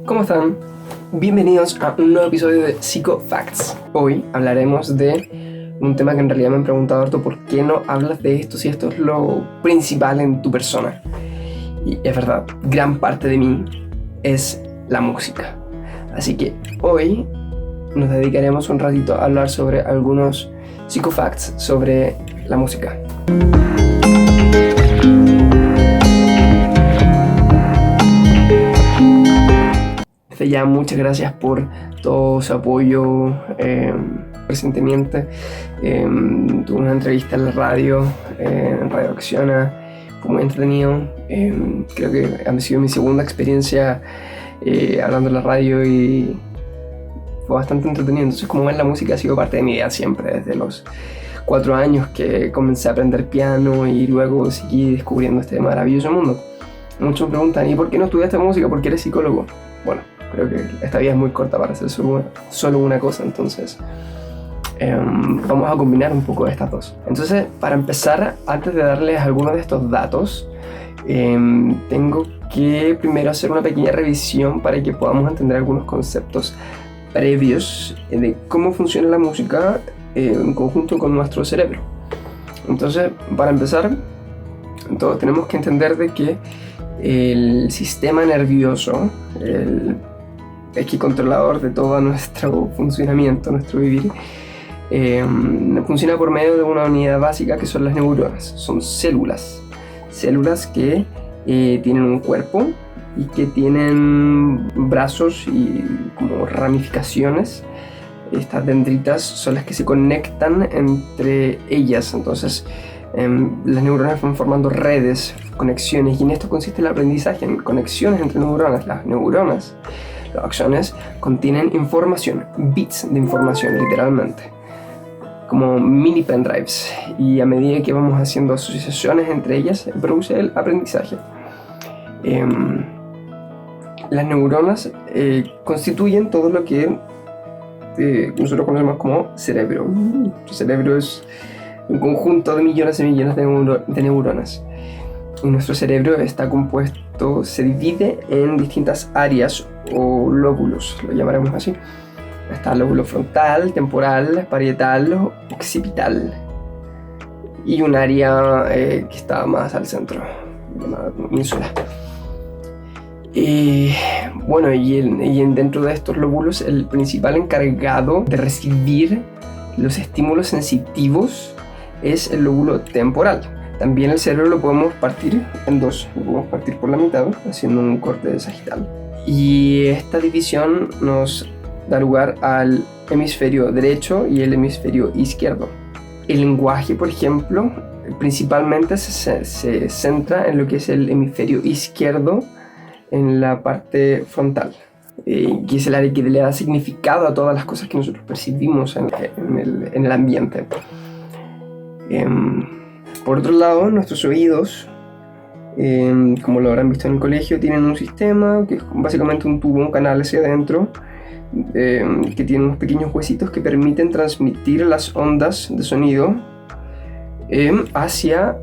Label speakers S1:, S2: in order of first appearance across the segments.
S1: ¿Cómo están? Bienvenidos a un nuevo episodio de Psycho Facts. Hoy hablaremos de un tema que en realidad me han preguntado harto: ¿por qué no hablas de esto si esto es lo principal en tu persona? Y es verdad, gran parte de mí es la música. Así que hoy nos dedicaremos un ratito a hablar sobre algunos Psycho Facts sobre la música. Ya, muchas gracias por todo su apoyo recientemente. Tuve una entrevista en la radio, en Radio Acciona, fue muy entretenido. Creo que ha sido mi segunda experiencia hablando en la radio y fue bastante entretenido. Entonces, como ven, la música ha sido parte de mi vida siempre, desde los 4 años que comencé a aprender piano y luego seguí descubriendo este maravilloso mundo. Muchos me preguntan: ¿y por qué no estudiaste música? ¿Por qué eres psicólogo? Bueno, creo que esta vida es muy corta para hacer solo una cosa, entonces vamos a combinar un poco de estas dos. Entonces, para empezar, antes de darles algunos de estos datos, tengo que primero hacer una pequeña revisión para que podamos entender algunos conceptos previos de cómo funciona la música en conjunto con nuestro cerebro. Entonces, para empezar, todos tenemos que entender de que el sistema nervioso, el eje controlador de todo nuestro funcionamiento, nuestro vivir, funciona por medio de una unidad básica que son las neuronas. Son células que tienen un cuerpo y que tienen brazos y como ramificaciones. Estas dendritas son las que se conectan entre ellas. Entonces las neuronas van formando redes, conexiones, y en esto consiste el aprendizaje, en conexiones entre neuronas. Las neuronas, los axones, contienen información, bits de información, literalmente, como mini pendrives, y a medida que vamos haciendo asociaciones entre ellas, se produce el aprendizaje. Las neuronas constituyen todo lo que nosotros conocemos como cerebro. El cerebro es un conjunto de millones y millones de neuronas. Y nuestro cerebro está compuesto, se divide en distintas áreas o lóbulos, lo llamaremos así. Está el lóbulo frontal, temporal, parietal, occipital, y un área que está más al centro, llamada ínsula. Bueno, dentro de estos lóbulos, el principal encargado de recibir los estímulos sensitivos es el lóbulo temporal. También el cerebro lo podemos partir en dos, lo podemos partir por la mitad haciendo un corte sagital. Y esta división nos da lugar al hemisferio derecho y el hemisferio izquierdo. El lenguaje, por ejemplo, principalmente se centra en lo que es el hemisferio izquierdo, en la parte frontal, que es el área que le da significado a todas las cosas que nosotros percibimos en el ambiente. Por otro lado, nuestros oídos, como lo habrán visto en el colegio, tienen un sistema que es básicamente un tubo, un canal hacia adentro, que tiene unos pequeños huesitos que permiten transmitir las ondas de sonido hacia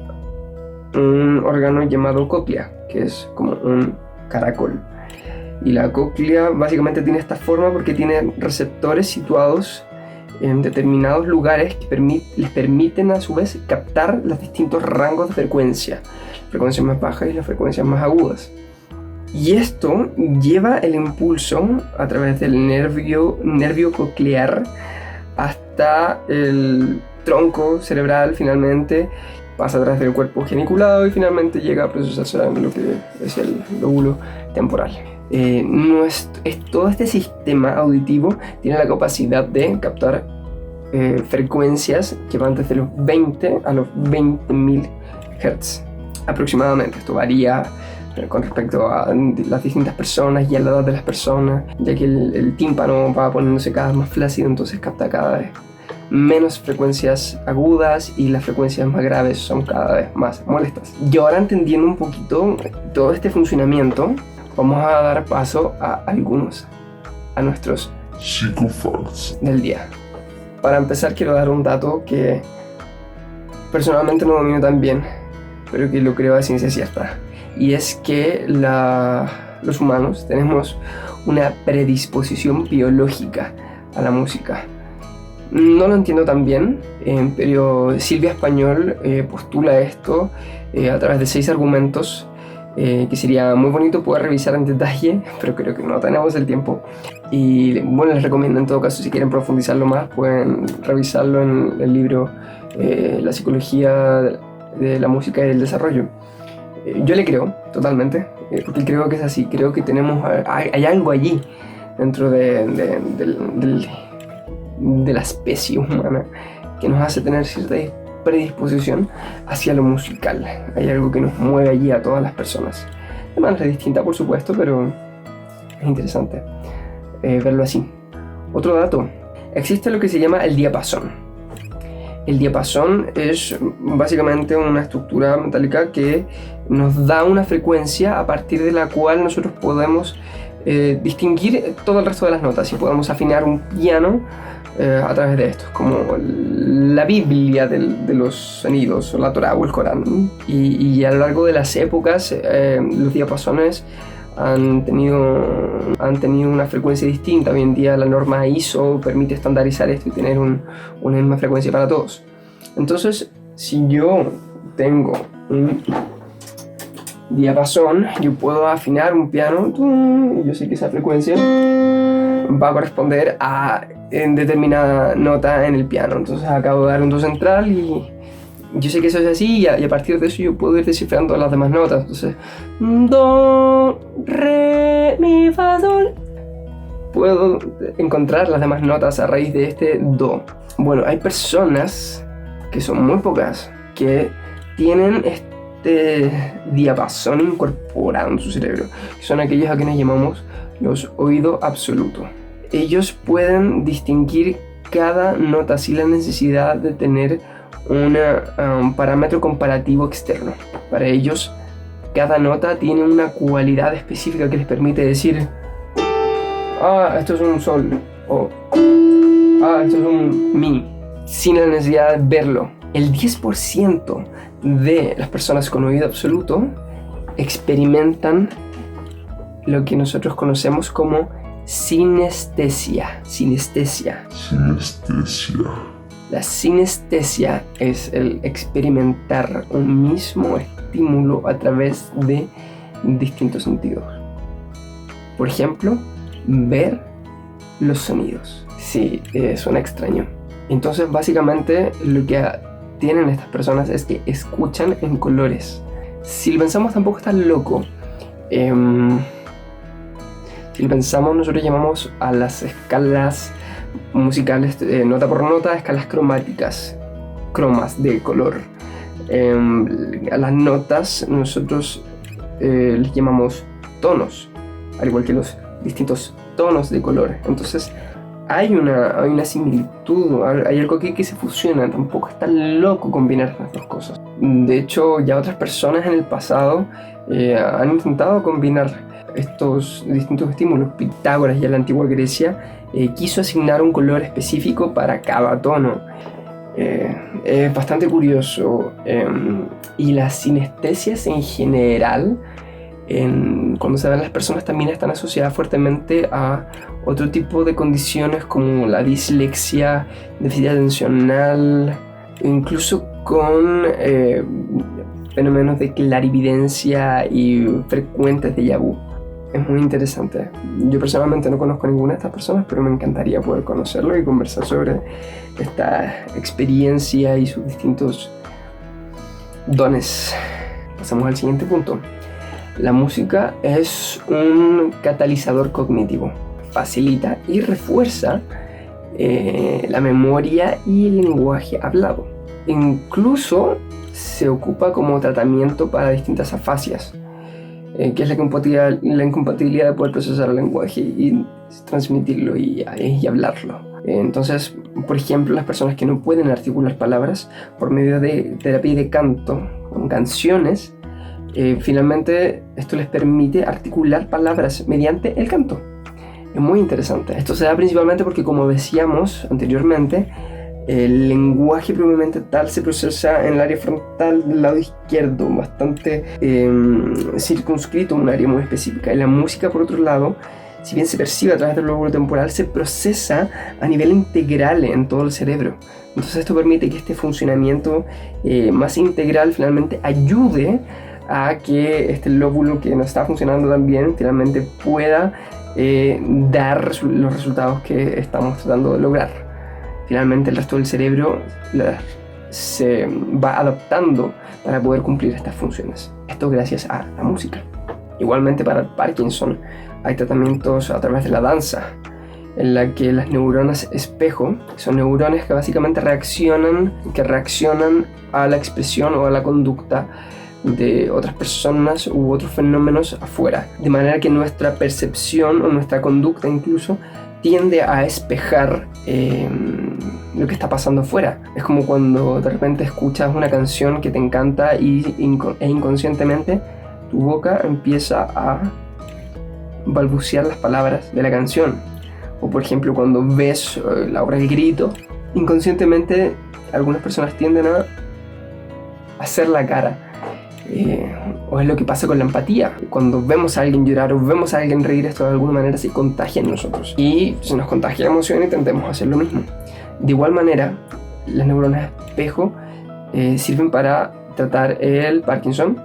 S1: un órgano llamado cóclea, que es como un caracol. Y la cóclea básicamente tiene esta forma porque tiene receptores situados en determinados lugares que les permiten a su vez captar los distintos rangos de frecuencia, frecuencias más bajas y las frecuencias más agudas. Y esto lleva el impulso a través del nervio coclear hasta el tronco cerebral, finalmente pasa a través del cuerpo geniculado y finalmente llega a procesarse en lo que es el lóbulo temporal. Todo este sistema auditivo tiene la capacidad de captar frecuencias que van desde los 20 a los 20.000 Hz aproximadamente. Esto varía con respecto a las distintas personas y a la edad de las personas, ya que el tímpano va poniéndose cada vez más flácido, entonces capta cada vez menos frecuencias agudas y las frecuencias más graves son cada vez más molestas. Y ahora, entendiendo un poquito todo este funcionamiento, vamos a dar paso a nuestros Psycho Facts del día. Para empezar, quiero dar un dato que personalmente no domino tan bien, pero que lo creo a ciencia cierta, y es que los humanos tenemos una predisposición biológica a la música. No lo entiendo tan bien, pero Silvia Español postula esto a través de 6 argumentos que sería muy bonito poder revisar en detalle, pero creo que no tenemos el tiempo. Y bueno, les recomiendo en todo caso, si quieren profundizarlo más, pueden revisarlo en el libro La psicología de la música y del desarrollo. Yo le creo totalmente, porque creo que es así. Creo que hay algo allí dentro de la especie humana que nos hace tener cierta predisposición hacia lo musical. Hay algo que nos mueve allí a todas las personas, de manera distinta por supuesto, pero es interesante verlo así. Otro dato: existe lo que se llama el diapasón. El diapasón es básicamente una estructura metálica que nos da una frecuencia a partir de la cual nosotros podemos distinguir todo el resto de las notas y podemos afinar un piano a través de esto. Es como la Biblia de los sonidos, o la Torá o el Corán. Y a lo largo de las épocas los diapasones han tenido una frecuencia distinta. Hoy en día la norma ISO permite estandarizar esto y tener una misma frecuencia para todos. Entonces, si yo tengo un diapasón, yo puedo afinar un piano, y yo sé que esa frecuencia va a corresponder a determinada nota en el piano. Entonces acabo de dar un do central y yo sé que eso es así, y a partir de eso yo puedo ir descifrando las demás notas. Entonces, do, re, mi, fa, sol. Puedo encontrar las demás notas a raíz de este do. Bueno, hay personas, que son muy pocas, que tienen este diapasón incorporado en su cerebro, que son aquellos a quienes llamamos los oídos absolutos. Ellos pueden distinguir cada nota sin la necesidad de tener un parámetro comparativo externo. Para ellos, cada nota tiene una cualidad específica que les permite decir: esto es un sol, o esto es un mi, sin la necesidad de verlo. El 10% de las personas con oído absoluto experimentan lo que nosotros conocemos como sinestesia. La sinestesia es el experimentar un mismo estímulo a través de distintos sentidos. Por ejemplo, ver los sonidos. Sí, suena extraño. Entonces, básicamente, lo que tienen estas personas es que escuchan en colores. Si lo pensamos, tampoco es tan loco. Si lo pensamos, nosotros llamamos a las escalas musicales, nota por nota, escalas cromáticas, cromas de color. A las notas nosotros les llamamos tonos, al igual que los distintos tonos de color. Entonces hay una similitud, hay algo aquí que se fusiona. Tampoco es tan loco combinar las dos cosas. De hecho, ya otras personas en el pasado han intentado combinar estos distintos estímulos. Pitágoras, ya en la antigua Grecia, quiso asignar un color específico para cada tono. Es bastante curioso. Y las sinestesias en general, cuando se ven las personas, también están asociadas fuertemente a otro tipo de condiciones como la dislexia, déficit atencional, incluso con fenómenos de clarividencia y frecuentes déjà vu. Es muy interesante. Yo personalmente no conozco a ninguna de estas personas, pero me encantaría poder conocerlo y conversar sobre esta experiencia y sus distintos dones. Pasamos al siguiente punto. La música es un catalizador cognitivo. Facilita y refuerza la memoria y el lenguaje hablado. Incluso se ocupa como tratamiento para distintas afasias, que es la incompatibilidad de poder procesar el lenguaje y transmitirlo y hablarlo. Entonces, por ejemplo, las personas que no pueden articular palabras, por medio de terapia de canto, con canciones, finalmente esto les permite articular palabras mediante el canto. Es muy interesante. Esto se da principalmente porque, como decíamos anteriormente, El lenguaje propiamente tal se procesa en el área frontal del lado izquierdo, bastante circunscrito, un área muy específica. Y la música, por otro lado, si bien se percibe a través del lóbulo temporal, se procesa a nivel integral en todo el cerebro. Entonces esto permite que este funcionamiento más integral finalmente ayude a que este lóbulo que no está funcionando tan bien finalmente pueda dar los resultados que estamos tratando de lograr. Finalmente el resto del cerebro se va adaptando para poder cumplir estas funciones. Esto gracias a la música. Igualmente para el Parkinson hay tratamientos a través de la danza, en la que las neuronas espejo son neuronas que básicamente reaccionan a la expresión o a la conducta de otras personas u otros fenómenos afuera, de manera que nuestra percepción o nuestra conducta incluso tiende a espejar lo que está pasando afuera. Es como cuando de repente escuchas una canción que te encanta e inconscientemente tu boca empieza a balbucear las palabras de la canción. O por ejemplo cuando ves la obra El Grito, inconscientemente algunas personas tienden a hacer la cara. O es lo que pasa con la empatía. Cuando vemos a alguien llorar o vemos a alguien reír, esto de alguna manera se contagia en nosotros. Y se nos contagia la emoción y tendemos a hacer lo mismo. De igual manera, las neuronas espejo sirven para tratar el Parkinson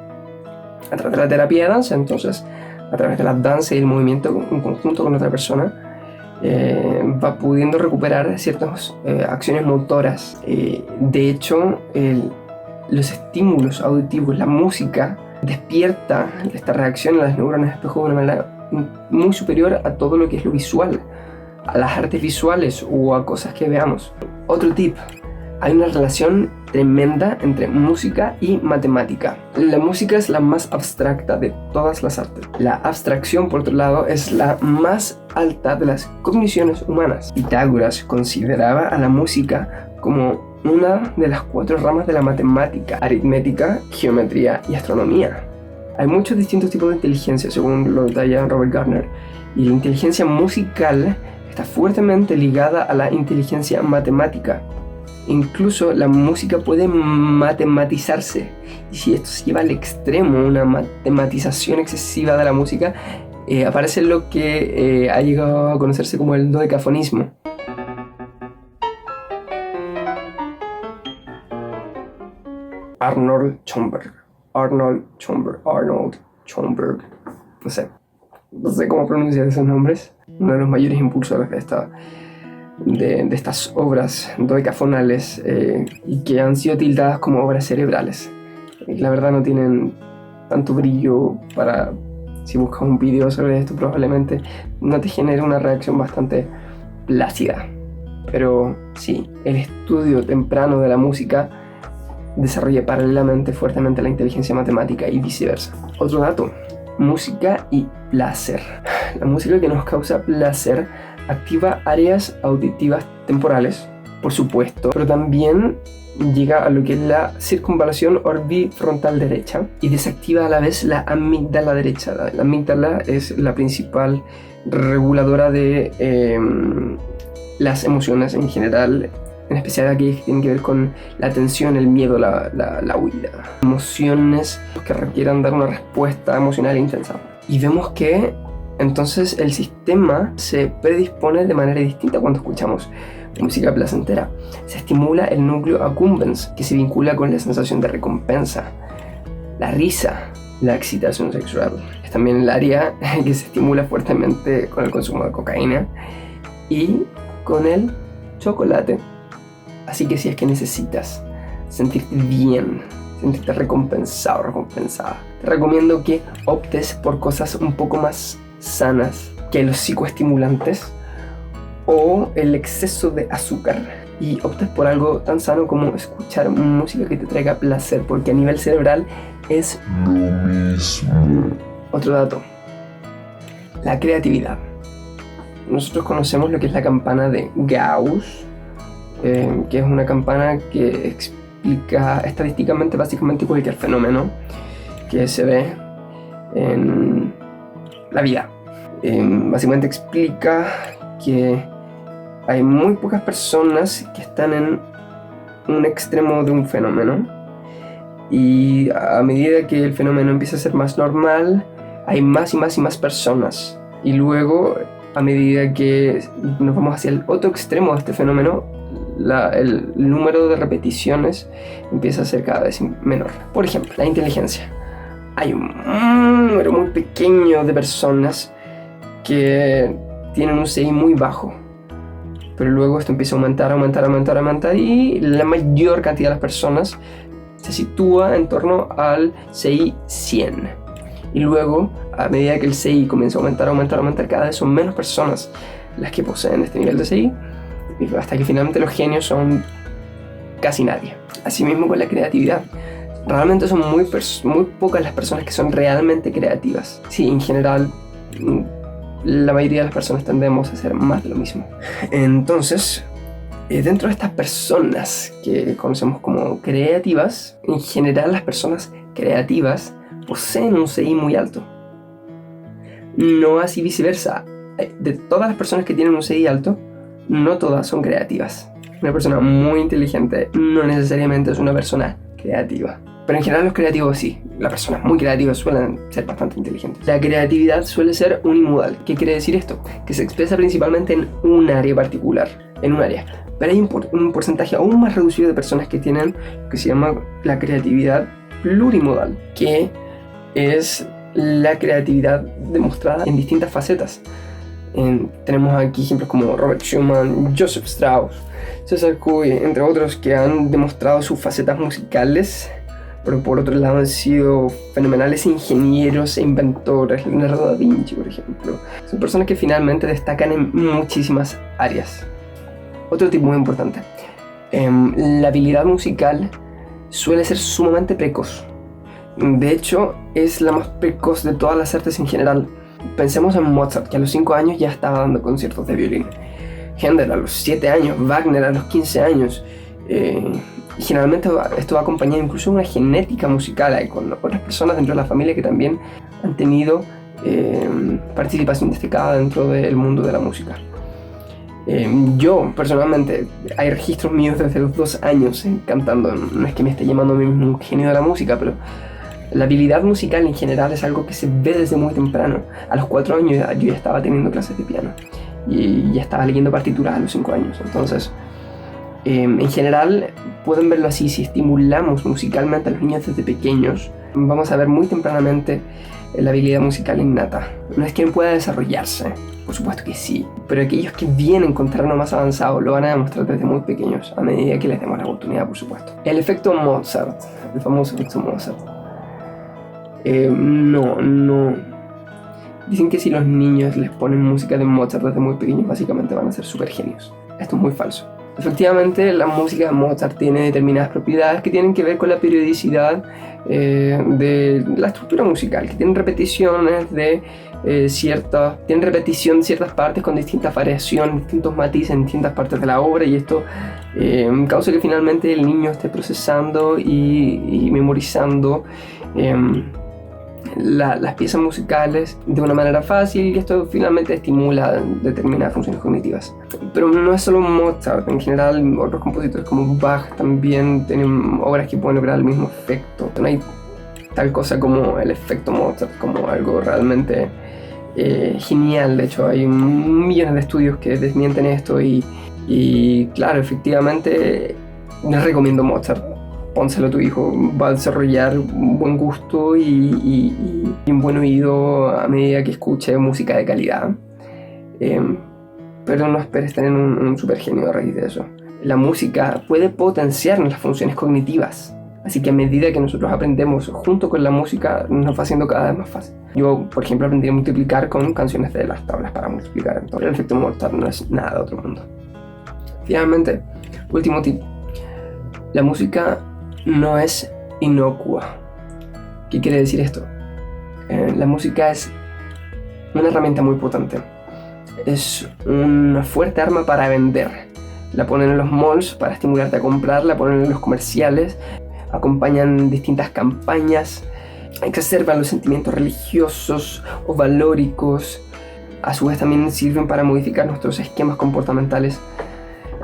S1: a través de la terapia de danza. Entonces, a través de la danza y el movimiento en conjunto con otra persona, va pudiendo recuperar ciertas acciones motoras. De hecho, los estímulos auditivos, la música, despierta esta reacción en las neuronas espejo de una manera muy superior a todo lo que es lo visual, a las artes visuales o a cosas que veamos. Otro tip: hay una relación tremenda entre música y matemática. La música es la más abstracta de todas las artes. La abstracción, por otro lado, es la más alta de las cogniciones humanas. Pitágoras consideraba a la música como una de las 4 ramas de la matemática: aritmética, geometría y astronomía. Hay muchos distintos tipos de inteligencia, según lo detalla Robert Gardner, y la inteligencia musical está fuertemente ligada a la inteligencia matemática. Incluso la música puede matematizarse, y si esto se lleva al extremo, una matematización excesiva de la música, aparece lo que ha llegado a conocerse como el dodecafonismo. Arnold Schoenberg, no sé cómo pronunciar esos nombres, uno de los mayores impulsores de estas obras dodecafonales y que han sido tildadas como obras cerebrales. La verdad no tienen tanto brillo para, si buscas un video sobre esto, probablemente no te genere una reacción bastante plácida. Pero sí, el estudio temprano de la música desarrolla paralelamente fuertemente la inteligencia matemática y viceversa. Otro dato: música y placer. La música que nos causa placer activa áreas auditivas temporales, por supuesto, pero también llega a lo que es la circunvalación orbifrontal derecha y desactiva a la vez la amígdala derecha. La amígdala es la principal reguladora de las emociones en general, en especial aquellas que tienen que ver con la tensión, el miedo, la huida. Emociones que requieran dar una respuesta emocional intensa. Y vemos que entonces el sistema se predispone de manera distinta cuando escuchamos música placentera. Se estimula el núcleo accumbens, que se vincula con la sensación de recompensa, la risa, la excitación sexual. Es también el área que se estimula fuertemente con el consumo de cocaína y con el chocolate. Así que si es que necesitas sentirte bien, sentirte recompensado o recompensada, te recomiendo que optes por cosas un poco más sanas que los psicoestimulantes o el exceso de azúcar, y optes por algo tan sano como escuchar música que te traiga placer, porque a nivel cerebral es lo mismo. Otro dato: la creatividad. Nosotros conocemos lo que es la campana de Gauss, que es una campana que explica estadísticamente básicamente cualquier fenómeno que se ve en la vida. Básicamente explica que hay muy pocas personas que están en un extremo de un fenómeno, y a medida que el fenómeno empieza a ser más normal, hay más y más y más personas, y luego a medida que nos vamos hacia el otro extremo de este fenómeno, el número de repeticiones empieza a ser cada vez menor. Por ejemplo, la inteligencia. Hay un número muy pequeño de personas que tienen un CI muy bajo, pero luego esto empieza a aumentar, y la mayor cantidad de las personas se sitúa en torno al CI 100. Y luego, a medida que el CI comienza a aumentar, cada vez son menos personas las que poseen este nivel de CI, hasta que finalmente los genios son casi nadie. Asimismo con la creatividad. Realmente son muy pocas las personas que son realmente creativas. Sí, en general, la mayoría de las personas tendemos a hacer más de lo mismo. Entonces, dentro de estas personas que conocemos como creativas, en general las personas creativas poseen un CI muy alto. No así viceversa. De todas las personas que tienen un CI alto, no todas son creativas. Una persona muy inteligente no necesariamente es una persona creativa. Pero en general los creativos sí. Las personas muy creativas suelen ser bastante inteligentes. La creatividad suele ser unimodal. ¿Qué quiere decir esto? Que se expresa principalmente en un área particular. En un área. Pero hay un porcentaje aún más reducido de personas que tienen lo que se llama la creatividad plurimodal, que es la creatividad demostrada en distintas facetas. Tenemos aquí ejemplos como Robert Schumann, Joseph Strauss, César Cui, entre otros, que han demostrado sus facetas musicales, pero por otro lado han sido fenomenales ingenieros e inventores. Leonardo da Vinci, por ejemplo, son personas que finalmente destacan en muchísimas áreas. Otro tip muy importante: la habilidad musical suele ser sumamente precoz. De hecho, es la más precoz de todas las artes en general. Pensemos en Mozart, que a los 5 años ya estaba dando conciertos de violín. Händel a los 7 años, Wagner a los 15 años. Generalmente esto va acompañado incluso de una genética musical. Hay con otras personas dentro de la familia que también han tenido participación destacada dentro del mundo de la música. Yo personalmente, hay registros míos desde los 2 años cantando. No es que me esté llamando a mí mismo un genio de la música, pero la habilidad musical en general es algo que se ve desde muy temprano. A los 4 años yo ya estaba teniendo clases de piano y ya estaba leyendo partituras a los 5 años. Entonces, en general, pueden verlo así: si estimulamos musicalmente a los niños desde pequeños, vamos a ver muy tempranamente la habilidad musical innata. No es que no pueda desarrollarse, por supuesto que sí, pero aquellos que vienen con terreno más avanzado lo van a demostrar desde muy pequeños, a medida que les demos la oportunidad, por supuesto. El efecto Mozart, el famoso efecto Mozart. No. Dicen que si los niños les ponen música de Mozart desde muy pequeños, básicamente van a ser super genios. Esto es muy falso. Efectivamente, la música de Mozart tiene determinadas propiedades que tienen que ver con la periodicidad de la estructura musical, que tienen repeticiones de ciertas partes con distintas variaciones, distintos matices en distintas partes de la obra, y esto causa que finalmente el niño esté procesando y memorizando las piezas musicales de una manera fácil, y esto finalmente estimula determinadas funciones cognitivas. Pero no es solo Mozart, en general otros compositores como Bach también tienen obras que pueden lograr el mismo efecto. No hay tal cosa como el efecto Mozart como algo realmente genial. De hecho, hay millones de estudios que desmienten esto, y claro, efectivamente les recomiendo Mozart. Pónselo a tu hijo, va a desarrollar un buen gusto y un buen oído a medida que escuche música de calidad. Pero no esperes tener un super genio a raíz de eso. La música puede potenciar las funciones cognitivas, así que a medida que nosotros aprendemos junto con la música, nos va haciendo cada vez más fácil. Yo, por ejemplo, aprendí a multiplicar con canciones de las tablas para multiplicar. Entonces, el efecto Mozart no es nada de otro mundo. Finalmente, último tip: la música no es inocua. ¿Qué quiere decir esto? La música es una herramienta muy potente. Es una fuerte arma para vender. La ponen en los malls para estimularte a comprar, la ponen en los comerciales, acompañan distintas campañas, exacerban los sentimientos religiosos o valóricos. A su vez también sirven para modificar nuestros esquemas comportamentales.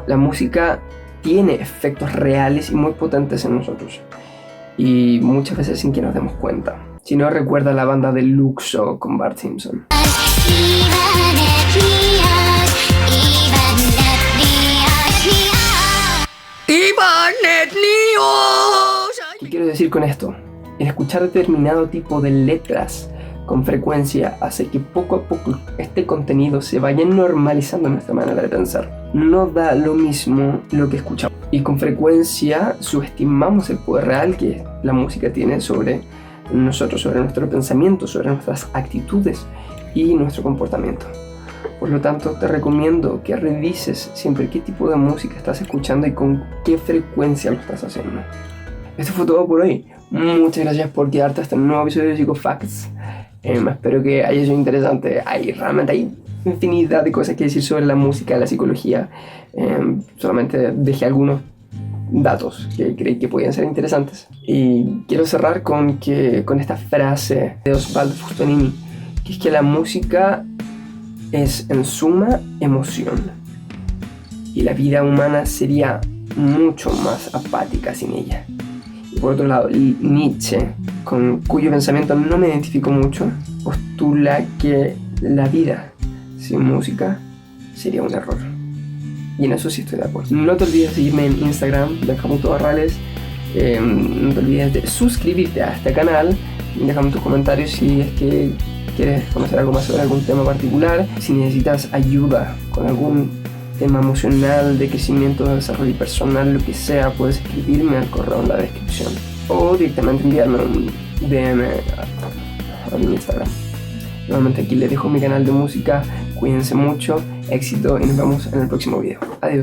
S1: La música tiene efectos reales y muy potentes en nosotros. Y muchas veces sin que nos demos cuenta. Si no, recuerda la banda de Luxo con Bart Simpson. ¿Qué quiero decir con esto? El escuchar determinado tipo de letras con frecuencia hace que poco a poco este contenido se vaya normalizando en nuestra manera de pensar. No da lo mismo lo que escuchamos. Y con frecuencia subestimamos el poder real que la música tiene sobre nosotros, sobre nuestro pensamiento, sobre nuestras actitudes y nuestro comportamiento. Por lo tanto, te recomiendo que revises siempre qué tipo de música estás escuchando y con qué frecuencia lo estás haciendo. Esto fue todo por hoy. Muchas gracias por quedarte hasta el nuevo episodio de Psicofacts. Espero que haya sido interesante. Realmente hay infinidad de cosas que decir sobre la música y la psicología. Solamente dejé algunos datos que creí que podían ser interesantes. Y quiero cerrar con esta frase de Osvaldo Fustanini, que es que la música es en suma emoción. Y la vida humana sería mucho más apática sin ella. Y por otro lado, Nietzsche, con cuyo pensamiento no me identifico mucho, postula que la vida sin música sería un error. Y en eso sí estoy de acuerdo. No te olvides de seguirme en Instagram, Benjamin.Barrales. No te olvides de suscribirte a este canal. Déjame tus comentarios si es que quieres conocer algo más sobre algún tema particular. Si necesitas ayuda con algún tema emocional, de crecimiento, de desarrollo personal, lo que sea, puedes escribirme al correo en la descripción o directamente enviarme un DM a mi Instagram. Nuevamente aquí les dejo mi canal de música. Cuídense mucho, éxito y nos vemos en el próximo video. Adiós.